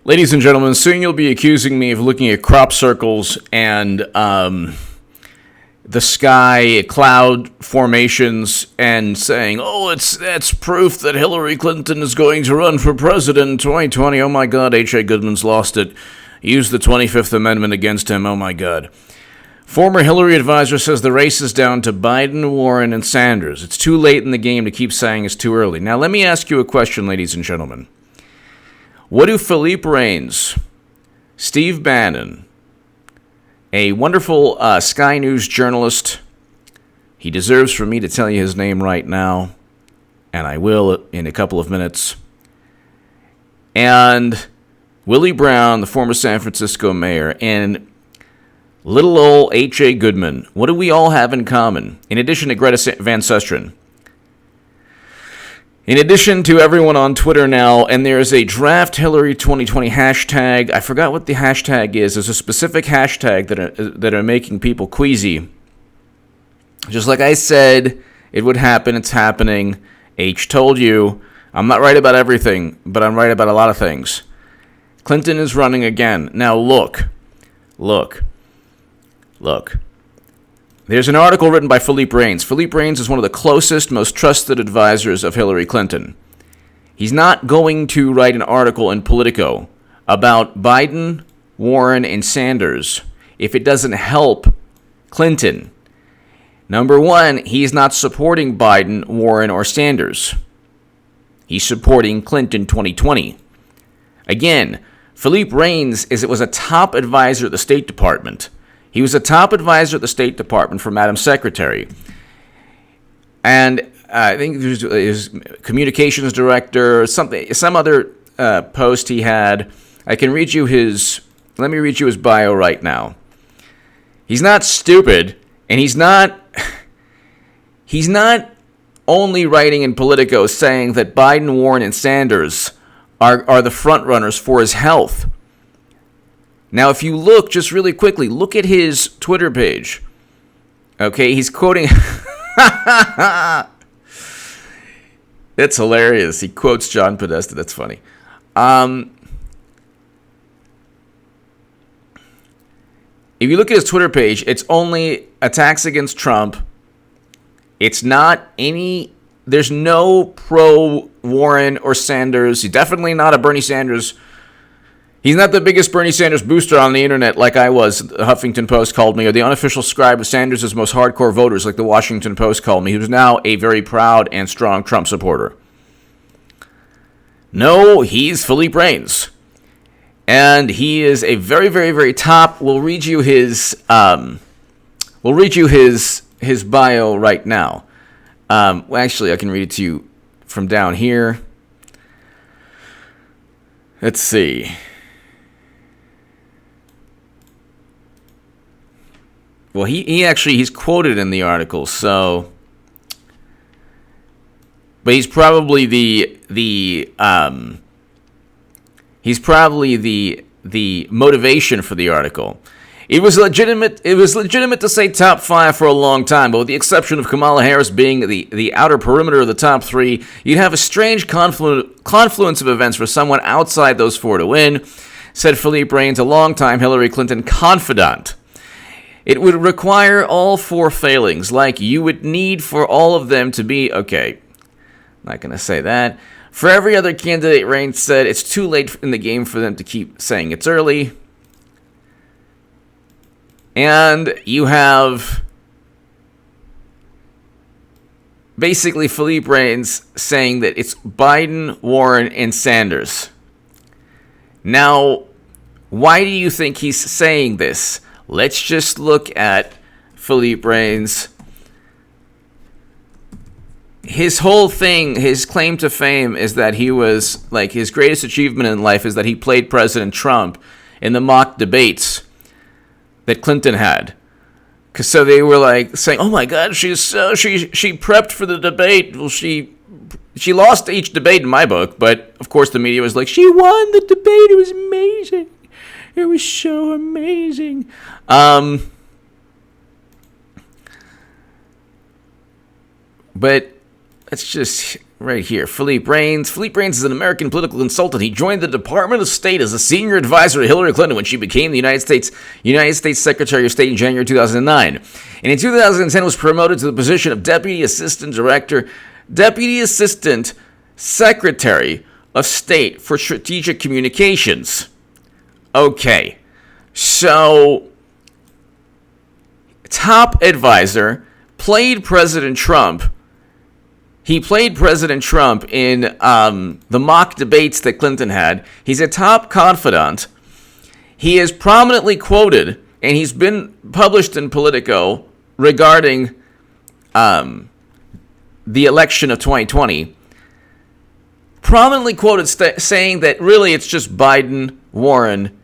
Ladies and gentlemen, soon you'll be accusing me of looking at crop circles and the sky, cloud formations, and saying, oh, that's proof that Hillary Clinton is going to run for president in 2020. Oh my God, H.A. Goodman's lost it. Used the 25th Amendment against him. Oh my God. Former Hillary advisor says the race is down to Biden, Warren, and Sanders. It's too late in the game to keep saying it's too early. Now, let me ask you a question, ladies and gentlemen. What do Philippe Raines, Steve Bannon, a wonderful Sky News journalist, he deserves for me to tell you his name right now, and I will in a couple of minutes, and Willie Brown, the former San Francisco mayor, and little old H.A. Goodman, what do we all have in common, in addition to Greta Van Susteren? In addition to everyone on Twitter now, and there's a Draft Hillary 2020 hashtag. I forgot what the hashtag is. There's a specific hashtag that are making people queasy. Just like I said, it would happen. It's happening. H told you. I'm not right about everything, but I'm right about a lot of things. Clinton is running again. Now look. There's an article written by Philippe Raines. Philippe Raines is one of the closest, most trusted advisors of Hillary Clinton. He's not going to write an article in Politico about Biden, Warren, and Sanders if it doesn't help Clinton. Number one, he's not supporting Biden, Warren, or Sanders. He's supporting Clinton 2020. Again, Philippe Raines was a top advisor at the State Department. He was a top advisor at the State Department for Madam Secretary. And I think his communications director, some other post he had. I can read you let me read you his bio right now. He's not stupid, and he's not only writing in Politico saying that Biden, Warren, and Sanders are the front runners for his health. Now, if you look, just really quickly, look at his Twitter page. Okay, he's quoting... It's hilarious. He quotes John Podesta. That's funny. If you look at his Twitter page, it's only attacks against Trump. It's not any... There's no pro-Warren or Sanders. He's definitely not a Bernie Sanders... He's not the biggest Bernie Sanders booster on the internet like I was, the Huffington Post called me, or the unofficial scribe of Sanders' most hardcore voters like the Washington Post called me. He was now a very proud and strong Trump supporter. No, he's Philippe Raines. And he is a very, very, very top. We'll read you his bio right now. Well, actually, I can read it to you from down here. Let's see. Well, he's quoted in the article, so, but he's probably the motivation for the article. It was legitimate to say top 5 for a long time, but with the exception of Kamala Harris being the outer perimeter of the top 3, you'd have a strange confluence of events for someone outside those 4 to win, said Philippe Raines, a longtime Hillary Clinton confidant. It would require all 4 failings, like you would need for all of them to be, okay, not going to say that. For every other candidate, Raines said, it's too late in the game for them to keep saying it's early. And you have basically Philippe Raines saying that it's Biden, Warren, and Sanders. Now, why do you think he's saying this? Let's just look at Philippe Raines. His whole thing, his claim to fame is that he was, like, his greatest achievement in life is that he played President Trump in the mock debates that Clinton had. Cause so they were like saying, "Oh my God, she prepped for the debate." Well, she lost each debate in my book, but of course the media was like, "She won the debate. It was amazing. It was so amazing." But it's just right here. Philippe Raines. Philippe Raines is an American political consultant. He joined the Department of State as a senior advisor to Hillary Clinton when she became the United States Secretary of State in January 2009. And in 2010 was promoted to the position of Deputy Assistant Secretary of State for Strategic Communications. Okay, so top advisor, played President Trump. He played President Trump in the mock debates that Clinton had. He's a top confidant. He is prominently quoted, and he's been published in Politico regarding the election of 2020. Prominently quoted saying that really it's just Biden, Warren,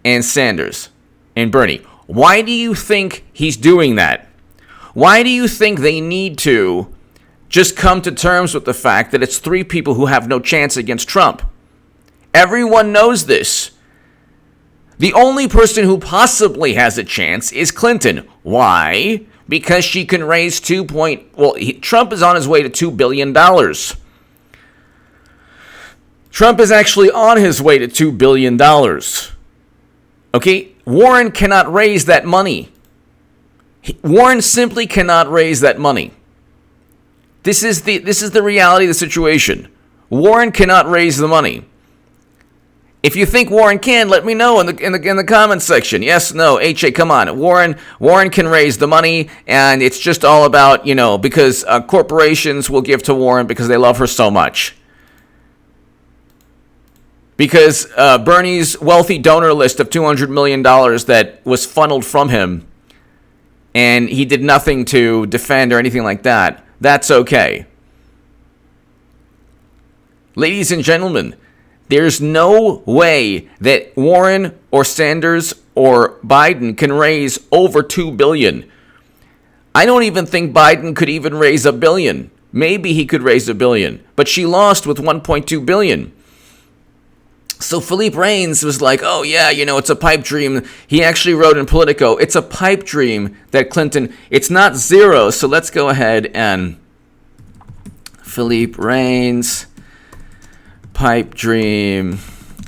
and Sanders and Bernie. Why do you think he's doing that? Why do you think they need to just come to terms with the fact that it's three people who have no chance against Trump? Everyone knows this. The only person who possibly has a chance is Clinton. Why? Because she can raise Trump is on his way to $2 billion. Trump is actually on his way to $2 billion. Okay? Warren cannot raise that money. Warren simply cannot raise that money. This is the reality of the situation. Warren cannot raise the money. If you think Warren can, let me know in the comments section. Yes, no, HA, come on. Warren can raise the money, and it's just all about, because corporations will give to Warren because they love her so much. Because Bernie's wealthy donor list of $200 million that was funneled from him, and he did nothing to defend or anything like that, that's okay. Ladies and gentlemen, there's no way that Warren or Sanders or Biden can raise over $2 billion. I don't even think Biden could even raise $1 billion. Maybe he could raise $1 billion, but she lost with $1.2 billion. So Philippe Raines was like, oh yeah, it's a pipe dream. He actually wrote in Politico, it's a pipe dream that Clinton, it's not zero. So let's go ahead and Philippe Raines, pipe dream,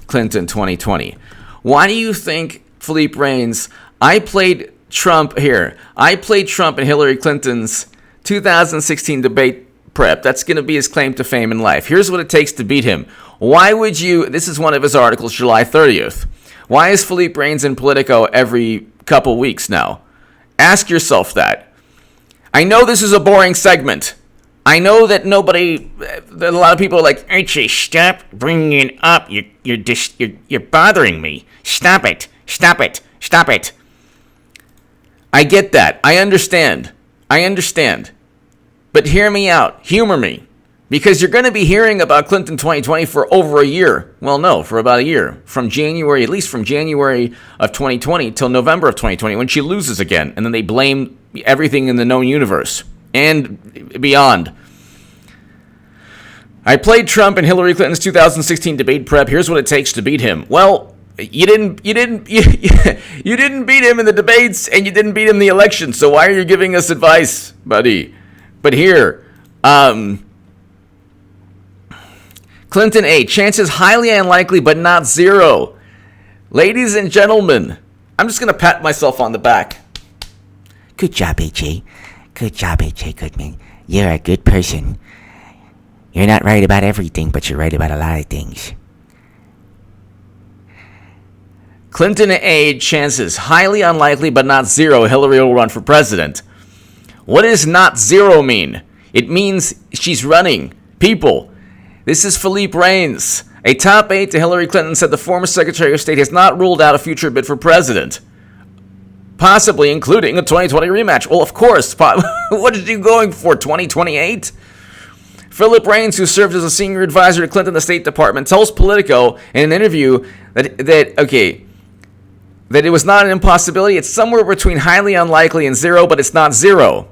Clinton 2020. Why do you think Philippe Raines, I played Trump in Hillary Clinton's 2016 debate prep. That's going to be his claim to fame in life. Here's what it takes to beat him. Why would you, this is one of his articles, July 30th. Why is Philippe Raines in Politico every couple weeks now? Ask yourself that. I know this is a boring segment. I know that a lot of people are like, Archie, stop bringing it up. You're bothering me. Stop it. I get that. I understand. But hear me out. Humor me. Because you're going to be hearing about Clinton 2020 for over a year. Well, no, for about a year. From January of 2020 till November of 2020 when she loses again. And then they blame everything in the known universe and beyond. I played Trump in Hillary Clinton's 2016 debate prep. Here's what it takes to beat him. Well, you didn't beat him in the debates and you didn't beat him in the election. So why are you giving us advice, buddy? But here, Clinton A. Chances highly unlikely, but not zero. Ladies and gentlemen, I'm just going to pat myself on the back. Good job, AJ. Good job, AJ Goodman. You're a good person. You're not right about everything, but you're right about a lot of things. Clinton A. Chances highly unlikely, but not zero. Hillary will run for president. What does not zero mean? It means she's running. People. This is Philippe Raines. A top aide to Hillary Clinton said the former Secretary of State has not ruled out a future bid for president, possibly including a 2020 rematch. Well, of course. What are you going for, 2028? Philippe Raines, who served as a senior advisor to Clinton in the State Department, tells Politico in an interview that it was not an impossibility. It's somewhere between highly unlikely and zero, but it's not zero.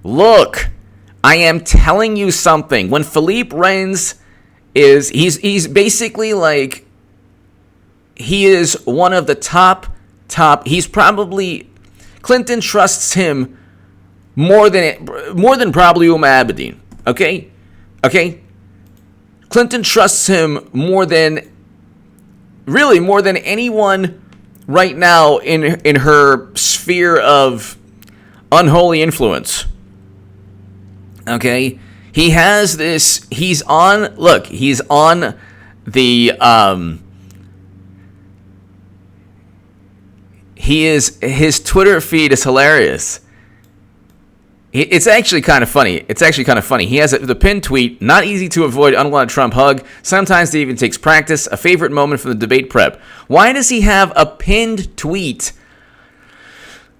Look, I am telling you something. When Philippe Raines he's basically like, he is one of the top, he's probably, Clinton trusts him more than probably Abedin. Okay, Okay? Clinton trusts him more than anyone right now in her sphere of unholy influence. Okay? He has this, he's on the, his Twitter feed is hilarious. It's actually kind of funny. He has the pinned tweet, not easy to avoid unwanted Trump hug. Sometimes it even takes practice. A favorite moment from the debate prep. Why does he have a pinned tweet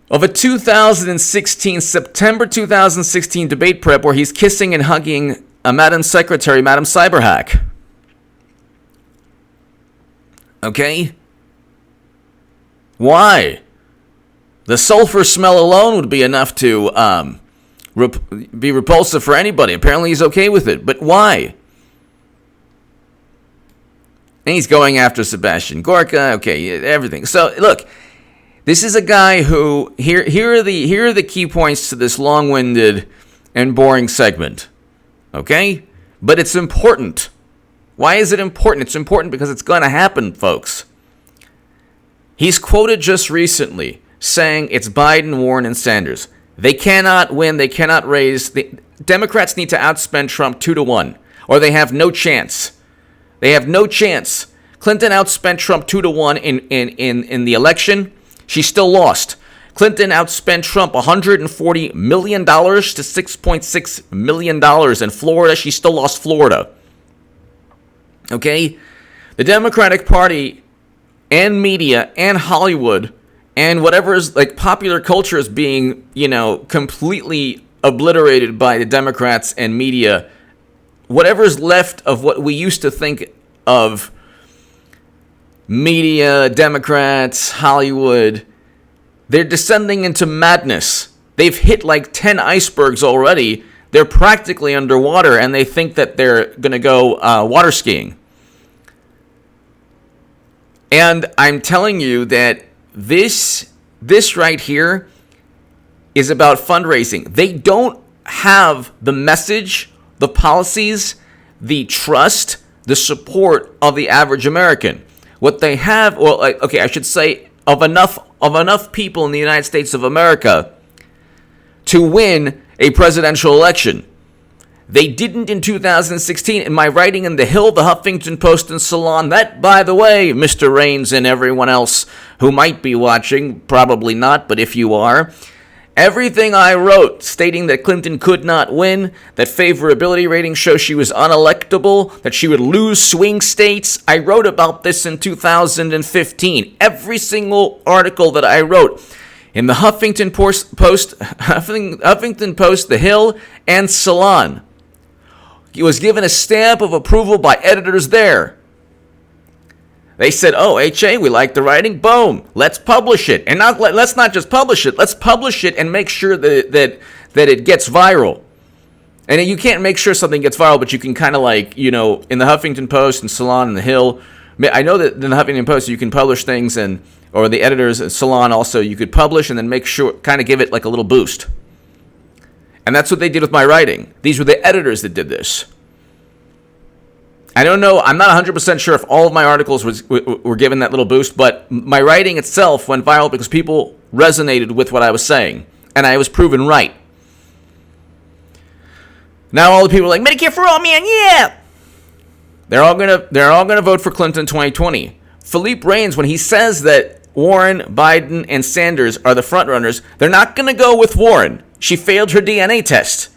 of a September 2016 debate prep where he's kissing and hugging a Madam Secretary, Madam Cyberhack? Okay? Why? The sulfur smell alone would be enough to be repulsive for anybody. Apparently he's okay with it. But why? And he's going after Sebastian Gorka. Okay, everything. So, look, this is a guy who, here are the key points to this long-winded and boring segment. Okay? But it's important. Why is it important? It's important because it's going to happen, folks. He's quoted just recently saying it's Biden, Warren, and Sanders. They cannot win. They cannot raise. The Democrats need to outspend Trump 2-1, or they have no chance. They have no chance. Clinton outspent Trump 2-1 in the election. She still lost. Clinton outspent Trump $140 million to $6.6 million in Florida. She still lost Florida. Okay? The Democratic Party and media and Hollywood and whatever is like popular culture is being, completely obliterated by the Democrats and media. Whatever's left of what we used to think of media, Democrats, Hollywood, they're descending into madness. They've hit like 10 icebergs already. They're practically underwater, and they think that they're going to go water skiing. And I'm telling you that this right here is about fundraising. They don't have the message, the policies, the trust, the support of the average American. What they have, I should say, of enough people in the United States of America to win a presidential election. They didn't in 2016. In my writing in The Hill, The Huffington Post, and Salon, that, by the way, Mr. Raines and everyone else who might be watching, probably not, but if you are, everything I wrote stating that Clinton could not win, that favorability ratings show she was unelectable, that she would lose swing states, I wrote about this in 2015. Every single article that I wrote in the Huffington Post, The Hill, and Salon. He was given a stamp of approval by editors there. They said, "Oh, HA, we like the writing. Boom, let's publish it." And let's not just publish it. Let's publish it and make sure that it gets viral. And you can't make sure something gets viral, but you can kind of in the Huffington Post and Salon and The Hill. I know that in the Huffington Post you can publish things, or the editors at Salon also, you could publish and then make sure, kind of give it like a little boost. And that's what they did with my writing. These were the editors that did this. I don't know. I'm not 100% sure if all of my articles were given that little boost, but my writing itself went viral because people resonated with what I was saying, and I was proven right. Now all the people are like, Medicare for all, man, yeah! They're all gonna vote for Clinton 2020. Philippe Raines, when he says that Warren, Biden, and Sanders are the frontrunners, they're not gonna go with Warren. She failed her DNA test.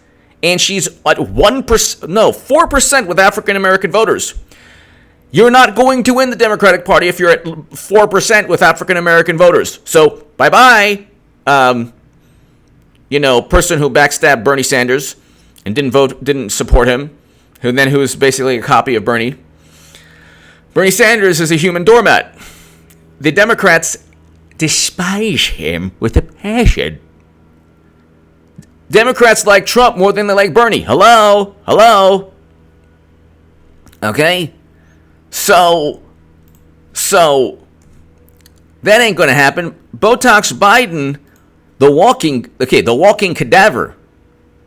And she's at 4% with African American voters. You're not going to win the Democratic Party if you're at 4% with African American voters. So bye-bye, person who backstabbed Bernie Sanders and didn't support him, who is basically a copy of Bernie. Bernie Sanders is a human doormat. The Democrats despise him with a passion. Democrats like Trump more than they like Bernie. Hello? Okay? So that ain't gonna happen. Botox Biden, the walking cadaver.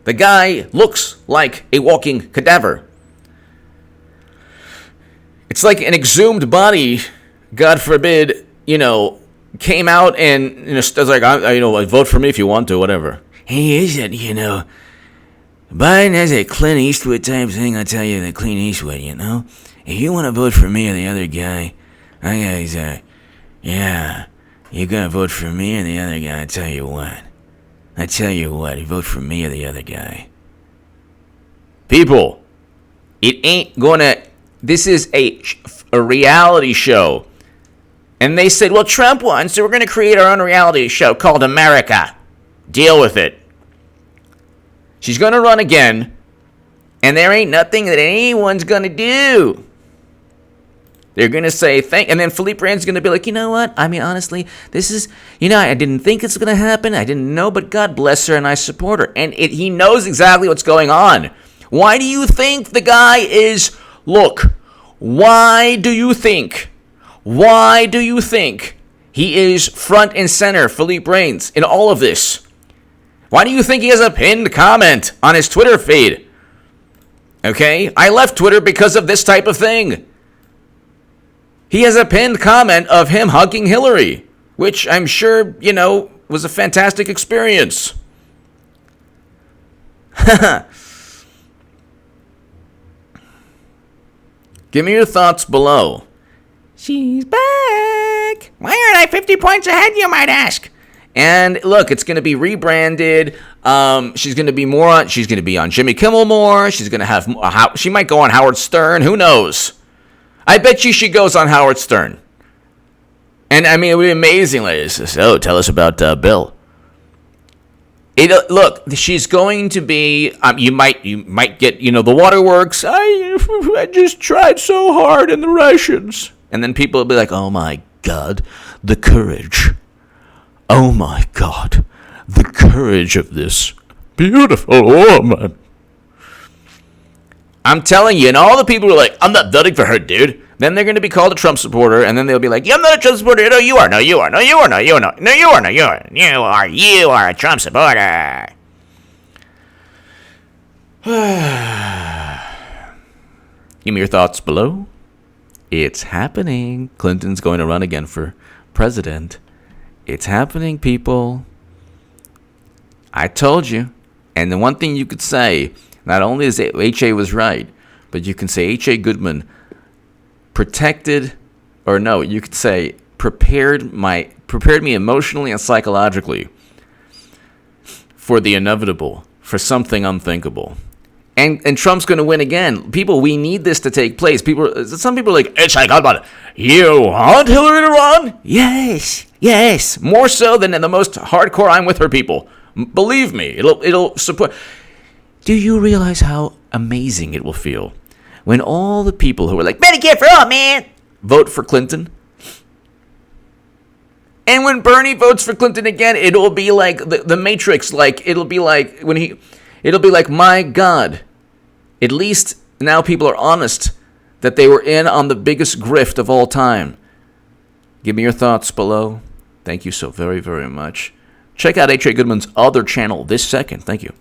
The guy looks like a walking cadaver. It's like an exhumed body, God forbid, came out and was like, vote for me if you want to, whatever. He is it, Biden has a Clint Eastwood type thing. I tell you, the Clint Eastwood, If you want to vote for me or the other guy, you're going to vote for me or the other guy. I tell you what, you vote for me or the other guy. People, it ain't gonna. This is a reality show. And they said, well, Trump won, so we're going to create our own reality show called America. Deal with it. She's going to run again, and there ain't nothing that anyone's going to do. They're going to say thank, and then Philippe Raines is going to be like, you know what? I mean, honestly, this is, I didn't think it's going to happen. I didn't know, but God bless her, and I support her. And he knows exactly what's going on. Why do you think the guy is, why do you think he is front and center, Philippe Raines, in all of this? Why do you think he has a pinned comment on his Twitter feed? Okay? I left Twitter because of this type of thing. He has a pinned comment of him hugging Hillary, which I'm sure, was a fantastic experience. Give me your thoughts below. She's back. Why aren't I 50 points ahead, you might ask? And look, it's going to be rebranded. She's going to be on Jimmy Kimmel more. She's going to have, she might go on Howard Stern. Who knows? I bet you she goes on Howard Stern. And I mean, it would be amazing. Like, so tell us about Bill. Look, she's going to be. You might get. The waterworks. I just tried so hard, and the Russians. And then people will be like, "Oh my God, the courage! Oh my God, the courage of this beautiful woman!" I'm telling you, and all the people are like, "I'm not voting for her, dude." Then they're going to be called a Trump supporter, and then they'll be like, "Yeah, I'm not a Trump supporter." No, you are. No, you are. No, you are. No, you are. No, you are. No, you are. You are a Trump supporter. Give me your thoughts below. It's happening. Clinton's going to run again for president. It's happening, people. I told you. And the one thing you could say, not only is H.A. was right, but you can say H.A. Goodman prepared me emotionally and psychologically for the inevitable, for something unthinkable. And Trump's going to win again. People, we need this to take place. Some people are like, H.A. Goodman, you want Hillary to run? Yes. More so than the most hardcore I'm with her people. Believe me, it'll support. Do you realize how amazing it will feel when all the people who are like, Medicare for all, man, vote for Clinton? And when Bernie votes for Clinton again, it'll be like the Matrix. It'll be like my God, at least now people are honest that they were in on the biggest grift of all time. Give me your thoughts below. Thank you so very, very much. Check out H.A. Goodman's other channel this second. Thank you.